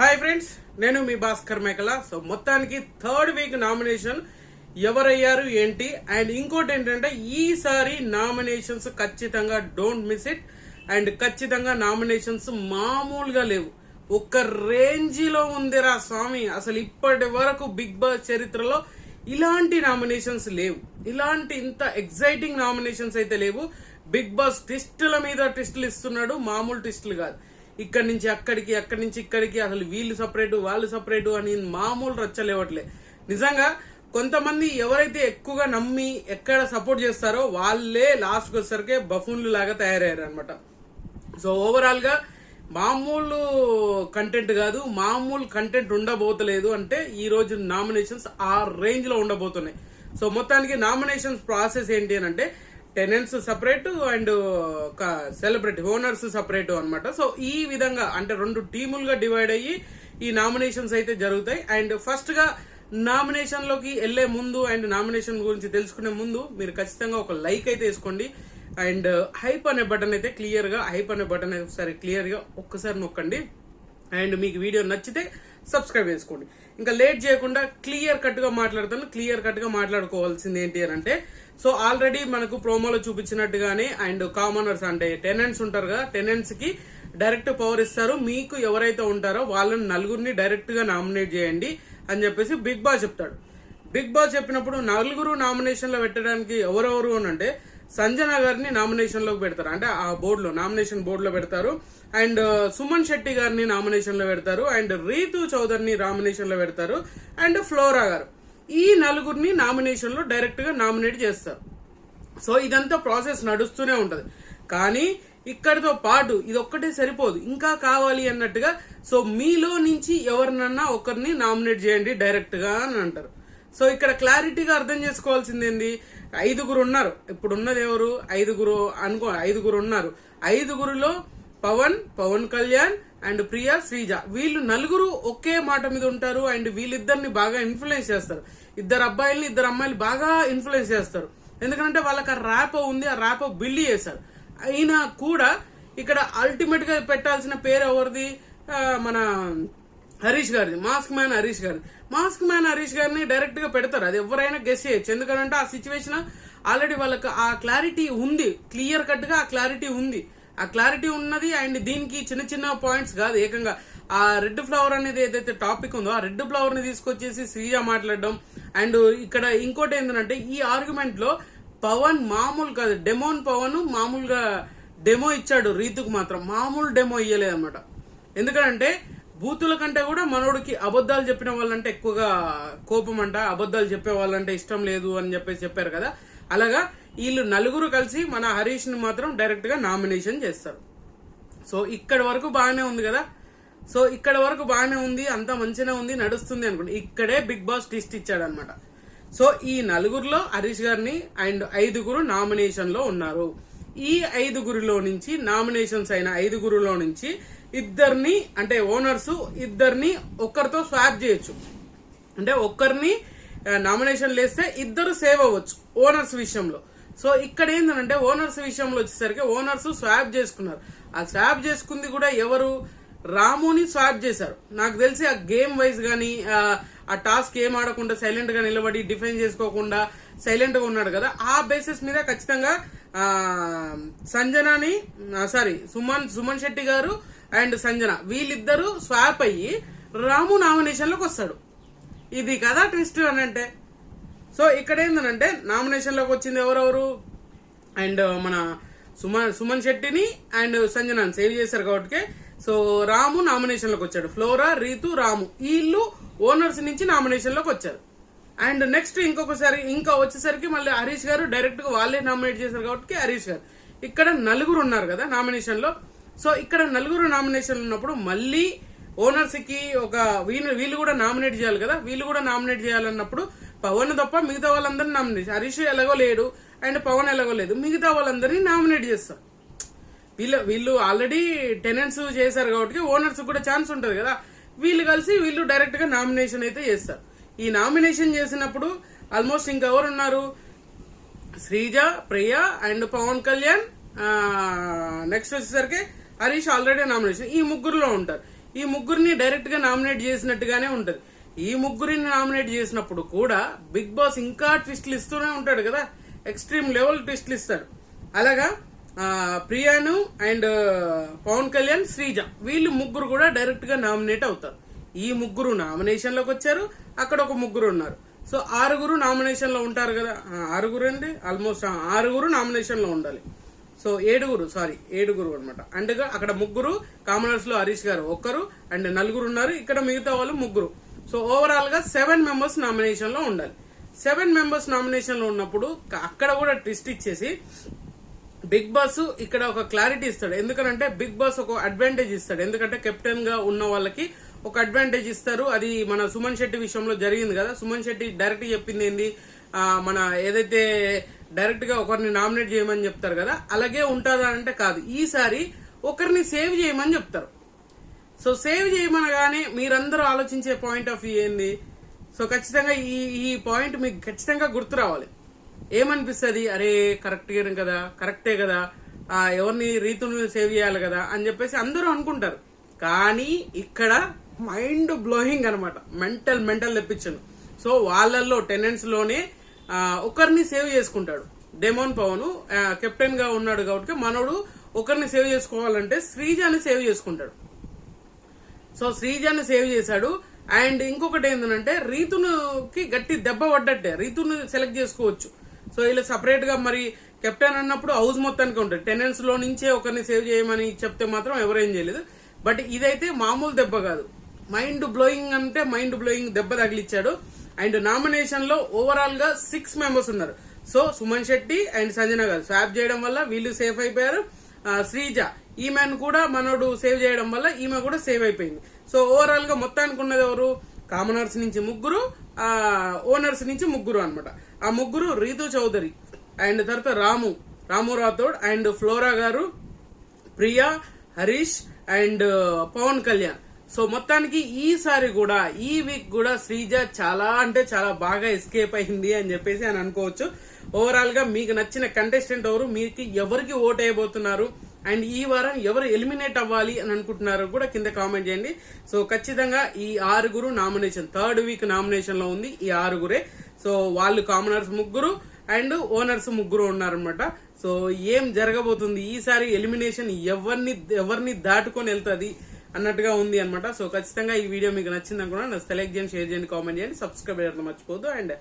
Hi friends, నేను మీ భాస్కర్ మేకల. So మొత్తానికి థర్డ్ వీక్ నామినేషన్ ఎవరయ్యారు ఏంటి అండ్ ఇంకోటి ఏంటంటే ఈసారి నామినేషన్స్ ఖచ్చితంగా డోంట్ మిస్ ఇట్. అండ్ ఖచ్చితంగా నామినేషన్స్ మామూలుగా లేవు, ఒక రేంజిలో ఉందిరా స్వామి. అసలు ఇప్పటి వరకు బిగ్ బాస్ చరిత్రలో ఇలాంటి నామినేషన్స్ లేవు, ఇలాంటి ఇంత ఎగ్జైటింగ్ నామినేషన్స్ అయితే లేవు. బిగ్ బాస్ ట్విస్టుల మీద ట్విస్టులు ఇస్తున్నాడు, మామూలు ట్విస్టులు కాదు. ఇక్కడి నుంచి అక్కడికి, అక్కడి నుంచి ఇక్కడికి, అసలు వీళ్ళు సపరేటు వాళ్ళు సపరేటు అని మామూలు రచ్చలేవట్లే. నిజంగా కొంతమంది ఎవరైతే ఎక్కువగా నమ్మి ఎక్కడ సపోర్ట్ చేస్తారో వాళ్ళే లాస్ట్కి వచ్చేసరికి బఫూన్లు లాగా తయారయ్యారు అనమాట. సో ఓవరాల్ గా మామూలు కంటెంట్ కాదు, మామూలు కంటెంట్ ఉండబోతలేదు. అంటే ఈ రోజు నామినేషన్స్ ఆ రేంజ్ లో ఉండబోతున్నాయి. సో మొత్తానికి నామినేషన్స్ ప్రాసెస్ ఏంటి అని అంటే tenants separate and celebrity owners separate అనమాట. సో ఈ విధంగా అంటే రెండు టీములుగా డివైడ్ అయ్యి ఈ నామినేషన్స్ అయితే జరుగుతాయి. అండ్ ఫస్ట్ గా నామినేషన్ లోకి వెళ్లే ముందు అండ్ నామినేషన్ గురించి తెలుసుకునే ముందు మీరు ఖచ్చితంగా ఒక లైక్ అయితే వేసుకోండి. అండ్ హైప్ అనే బటన్ అయితే క్లియర్ గా ఒకసారి క్లియర్ గా ఒక్కసారి నొక్కండి. అండ్ మీకు వీడియో నచ్చితే సబ్స్క్రైబ్ చేసుకోండి. ఇంకా లేట్ చేయకుండా క్లియర్ కట్ గా మాట్లాడతాను. క్లియర్ కట్ గా మాట్లాడుకోవాల్సింది ఏంటి అని అంటే, సో ఆల్రెడీ మనకు ప్రోమోలో చూపించినట్టుగానే అండ్ కామనర్స్ అంటే టెనెంట్స్ ఉంటారు కదా, టెనెంట్స్ కి డైరెక్ట్ పవర్ ఇస్తారు. మీకు ఎవరైతే ఉంటారో వాళ్ళని నలుగురిని డైరెక్ట్ గా నామినేట్ చేయండి అని చెప్పేసి బిగ్ బాస్ చెప్తాడు. బిగ్ బాస్ చెప్పినప్పుడు నలుగురు నామినేషన్ లో పెట్టడానికి ఎవరెవరు అని అంటే సంజన గారిని నామినేషన్ లోకి పెడతారు, అంటే ఆ బోర్డులో నామినేషన్ బోర్డులో పెడతారు. అండ్ సుమన్ శెట్టి గారిని నామినేషన్ లో పెడతారు. అండ్ రీతు చౌదరిని నామినేషన్ లో పెడతారు. అండ్ ఫ్లోరా గారు, ఈ నలుగురిని నామినేషన్ లో డైరెక్ట్ గా నామినేట్ చేస్తారు. సో ఇదంతా ప్రాసెస్ నడుస్తూనే ఉంటది. కానీ ఇక్కడితో పాటు ఇది ఒక్కటే సరిపోదు, ఇంకా కావాలి అన్నట్టుగా సో మీలో నుంచి ఎవరినన్నా ఒకరిని నామినేట్ చేయండి డైరెక్ట్ గా అని అంటారు. సో ఇక్కడ క్లారిటీగా అర్థం చేసుకోవాల్సింది ఏంది, ఐదుగురు ఉన్నారు. ఇప్పుడు ఉన్నది ఎవరు, ఐదుగురు ఉన్నారు. ఐదుగురులో పవన్ కళ్యాణ్ అండ్ ప్రియా, శ్రీజ, వీళ్ళు నలుగురు ఒకే మాట మీద ఉంటారు. అండ్ వీళ్ళిద్దరిని బాగా ఇన్ఫ్లుయెన్స్ చేస్తారు. ఇద్దరు అబ్బాయిల్ని ఇద్దరు అమ్మాయిలు బాగా ఇన్ఫ్లుయెన్స్ చేస్తారు. ఎందుకంటే వాళ్ళకి ఆ ర్యాపో ఉంది, ఆ ర్యాపో బిల్డ్ చేశారు. అయినా కూడా ఇక్కడ అల్టిమేట్ గా పెట్టాల్సిన పేరు ఎవరిది, మన హరీష్ గారిది, మాస్క్ మ్యాన్ హరీష్ గారిని డైరెక్ట్ గా పెడతారు. అది ఎవరైనా గెస్ చేయొచ్చు. ఎందుకంటే ఆ సిచ్యువేషన్ ఆల్రెడీ వాళ్ళకి ఆ క్లారిటీ ఉంది, క్లియర్ కట్ గా ఆ క్లారిటీ ఉంది. ఆ క్లారిటీ ఉన్నది. అండ్ దీనికి చిన్న చిన్న పాయింట్స్ కాదు, ఏకంగా ఆ రెడ్ ఫ్లవర్ అనేది ఏదైతే టాపిక్ ఉందో ఆ రెడ్ ఫ్లవర్ ని తీసుకొచ్చేసి శ్రీజ మాట్లాడడం. అండ్ ఇక్కడ ఇంకోటి ఏంటంటే ఈ ఆర్గ్యుమెంట్ లో పవన్ మామూలు కాదు, పవన్ మామూలుగా డెమో ఇచ్చాడు. రీతుకు మాత్రం మామూలు డెమో ఇయ్యలేదు అనమాట. ఎందుకంటే బూతుల కంటే కూడా మనోడికి అబద్ధాలు చెప్పిన వాళ్ళంటే ఎక్కువగా కోపం అంట, అబద్ధాలు చెప్పే వాళ్ళంటే ఇష్టం లేదు అని చెప్పేసి చెప్పారు కదా. అలాగా వీళ్ళు నలుగురు కలిసి మన హరీష్ ని మాత్రం డైరెక్ట్ గా నామినేషన్ చేస్తారు. సో ఇక్కడ వరకు బాగానే ఉంది కదా. సో ఇక్కడ వరకు బాగానే ఉంది, అంతా మంచిగా ఉంది, నడుస్తుంది అనుకోండి. ఇక్కడే బిగ్ బాస్ ట్విస్ట్ ఇచ్చాడు అనమాట. సో ఈ నలుగురిలో హరీష్ గారిని అండ్ ఐదుగురు నామినేషన్ లో ఉన్నారు. ఈ ఐదుగురిలో నుంచి నామినేషన్స్ అయిన ఐదుగురులో నుంచి ఇద్దరిని అంటే ఓనర్స్ ఇద్దరిని ఒక్కరితో స్వాప్ చేయొచ్చు. అంటే ఒక్కరిని నామినేషన్ లేస్తే ఇద్దరు సేవ్ అవ్వచ్చు ఓనర్స్ విషయంలో. సో ఇక్కడ ఏంటంటే ఓనర్స్ విషయంలో వచ్చేసరికి ఓనర్స్ స్వాప్ చేసుకున్నారు. ఆ స్వాప్ చేసుకుంది కూడా ఎవరు, రాముని స్వాప్ చేశారు. నాకు తెలిసి ఆ గేమ్ వైజ్ గానీ ఆ టాస్క్ ఏం ఆడకుండా సైలెంట్ గా నిలబడి డిఫెండ్ చేసుకోకుండా సైలెంట్ గా ఉన్నాడు కదా, ఆ బేసిస్ మీద ఖచ్చితంగా సుమన్ శెట్టి గారు అండ్ సంజన వీళ్ళిద్దరూ స్వాప్ అయ్యి రాము నామినేషన్ లోకి వస్తాడు. ఇది కదా ట్విస్ట్ అని అంటే. సో ఇక్కడ ఏంటంటే నామినేషన్ లోకి వచ్చింది ఎవరెవరు, అండ్ మన సుమన్ శెట్టిని అండ్ సంజనాని సేవ్ చేశారు కాబట్టి సో రాము నామినేషన్ లోకి వచ్చాడు. ఫ్లోరా, రీతు, రాము వీళ్ళు ఓనర్స్ నుంచి నామినేషన్ లోకి వచ్చారు. అండ్ నెక్స్ట్ ఇంకా వచ్చేసరికి మళ్ళీ హరీష్ గారు డైరెక్ట్ గా వాళ్ళే నామినేట్ చేశారు కాబట్టి హరీష్ గారు. ఇక్కడ నలుగురు ఉన్నారు కదా నామినేషన్ లో. సో ఇక్కడ నలుగురు నామినేషన్ ఉన్నప్పుడు మళ్ళీ ఓనర్స్ కి ఒక వీళ్ళు కూడా నామినేట్ చేయాలి కదా. వీళ్ళు కూడా నామినేట్ చేయాలన్నప్పుడు పవన్ తప్ప మిగతా వాళ్ళందరినీ నామినేట్, హరీష్ ఎలాగో లేడు అండ్ పవన్ ఎలాగో లేదు, మిగతా వాళ్ళందరినీ నామినేట్ చేస్తారు. వీళ్ళు ఆల్రెడీ టెనెంట్స్ చేశారు కాబట్టి ఓనర్స్ కూడా ఛాన్స్ ఉంటది కదా. వీళ్ళు డైరెక్ట్ గా నామినేషన్ అయితే చేస్తారు. ఈ నామినేషన్ చేసినప్పుడు ఆల్మోస్ట్ ఇంకెవరున్నారు, శ్రీజ, ప్రియా అండ్ పవన్ కళ్యాణ్, నెక్స్ట్ వచ్చేసరికి హరీష్ ఆల్రెడీ నామినేషన్, ఈ ముగ్గురులో ఉంటారు. ఈ ముగ్గురిని డైరెక్ట్ గా నామినేట్ చేసినట్టుగానే ఉంటది. ఈ ముగ్గురిని నామినేట్ చేసినప్పుడు కూడా బిగ్ బాస్ ఇంకా ట్విస్ట్లు ఇస్తూనే ఉంటాడు కదా, ఎక్స్ట్రీమ్ లెవెల్ ట్విస్ట్లు ఇస్తాడు. అలాగా ప్రియాను అండ్ పవన్ కళ్యాణ్, శ్రీజ వీళ్ళు ముగ్గురు కూడా డైరెక్ట్ గా నామినేట్ అవుతారు. ఈ ముగ్గురు నామినేషన్ లోకి వచ్చారు, అక్కడ ఒక ముగ్గురు ఉన్నారు. సో 6 నామినేషన్ లో ఉంటారు కదా, 6 అండి, ఆల్మోస్ట్ 6 నామినేషన్ లో ఉండాలి. సో 7 అనమాట. అండ్ అక్కడ ముగ్గురు, కామనర్స్ లో హరీష్ గారు ఒక్కరు అండ్ 4 ఉన్నారు, ఇక్కడ మిగతా వాళ్ళు ముగ్గురు. సో ఓవరాల్ గా 7 మెంబర్స్ నామినేషన్ లో ఉండాలి. 7 మెంబర్స్ నామినేషన్ లో ఉన్నప్పుడు అక్కడ కూడా ట్విస్ట్ ఇచ్చేసి బిగ్ బాస్ ఇక్కడ ఒక క్లారిటీ ఇస్తాడు. ఎందుకంటే బిగ్ బాస్ ఒక అడ్వాంటేజ్ ఇస్తాడు. ఎందుకంటే కెప్టెన్ గా ఉన్న వాళ్ళకి ఒక అడ్వాంటేజ్ ఇస్తారు. అది మన సుమన్ శెట్టి విషయంలో జరిగింది కదా. సుమన్ శెట్టి డైరెక్ట్ చెప్పింది ఏంది, మన ఏదైతే డైరెక్ట్ గా ఒకరిని నామినేట్ చేయమని చెప్తారు కదా, అలాగే ఉంటుందా అంటే కాదు, ఈసారి ఒకరిని సేవ్ చేయమని చెప్తారు. సో సేవ్ చేయమనగానే మీరందరూ ఆలోచించే పాయింట్ ఆఫ్ వ్యూ ఏంది? సో ఖచ్చితంగా ఈ పాయింట్ మీకు ఖచ్చితంగా గుర్తు రావాలి. ఏమనిపిస్తుంది, అరే కరెక్టే కదా, ఎవరిని రీతుని సేవ్ చేయాలి కదా అని చెప్పేసి అందరూ అనుకుంటారు. కానీ ఇక్కడ మైండ్ బ్లోయింగ్ అనమాట, మెంటల్ తెప్పించను. సో వాళ్ళల్లో టెనెంట్స్ లోనే ఒకరిని సేవ్ చేసుకుంటాడు. డెమోన్ పవన్ కెప్టెన్ గా ఉన్నాడు కాబట్టి మనోడు ఒకరిని సేవ్ చేసుకోవాలంటే శ్రీజాని సేవ్ చేసుకుంటాడు. సో శ్రీజాని సేవ్ చేశాడు. అండ్ ఇంకొకటి ఏంటంటే రీతుకి గట్టి దెబ్బ పడ్డట్టే, రీతుని సెలెక్ట్ చేసుకోవచ్చు. సో ఇలా సపరేట్ గా మరి కెప్టెన్ అన్నప్పుడు హౌస్ మొత్తానికి ఉంటుంది. టెనెంట్స్ లో నుంచే ఒకరిని సేవ్ చేయమని చెప్తే మాత్రం ఎవరేం చేయలేదు. బట్ ఇదైతే మామూలు దెబ్బ కాదు, మైండ్ బ్లోయింగ్ అంటే మైండ్ బ్లోయింగ్ దెబ్బ తగిలిచ్చాడు. అండ్ నామినేషన్ లో ఓవరాల్ గా 6 మెంబర్స్ ఉన్నారు. సో సుమన్ శెట్టి అండ్ సంజన గారు స్వాప్ చేయడం వల్ల వీళ్ళు సేఫ్ అయిపోయారు. శ్రీజ ఈమెను కూడా మనోడు సేవ్ చేయడం వల్ల ఈమె కూడా సేవ్ అయిపోయింది. సో ఓవరాల్ గా మొత్తానికి ఉన్నది ఎవరు, కామనర్స్ నుంచి ముగ్గురు, ఓనర్స్ నుంచి ముగ్గురు అనమాట. ఆ ముగ్గురు రీతు చౌదరి అండ్ తర్వాత రాము రాథోడ్ అండ్ ఫ్లోరా గారు, ప్రియా, హరీష్ అండ్ పవన్ కళ్యాణ్. సో మొత్తానికి ఈసారి కూడా ఈ వీక్ కూడా శ్రీజ చాలా అంటే చాలా బాగా ఎస్కేప్ అయింది అని చెప్పేసి అని అనుకోవచ్చు. ఓవరాల్ గా మీకు నచ్చిన కంటెస్టెంట్ ఎవరు, మీకు ఎవరికి ఓట్ వేయబోతున్నారు అండ్ ఈ వారం ఎవరు ఎలిమినేట్ అవ్వాలి అని అనుకుంటున్నారు కూడా కింద కామెంట్ చేయండి. సో ఖచ్చితంగా ఈ 6 నామినేషన్, 3rd వీక్ నామినేషన్ లో ఉంది ఈ 6. సో వాళ్ళు కామనర్స్ ముగ్గురు అండ్ ఓనర్స్ ముగ్గురు ఉన్నారనమాట. సో ఏం జరగబోతుంది ఈసారి, ఎలిమినేషన్ ఎవరిని దాటుకొని వెళ్తుంది అన్నట్టుగా ఉంది అనమాట. సో ఖచ్చితంగా ఈ వీడియో మీకు నచ్చింది అనుకున్నా, సెలెక్ట్ చేయండి, షేర్ చేయండి, కామెంట్ చేయండి, సబ్స్క్రైబ్ చేయడం మర్చిపోద్దు. అండ్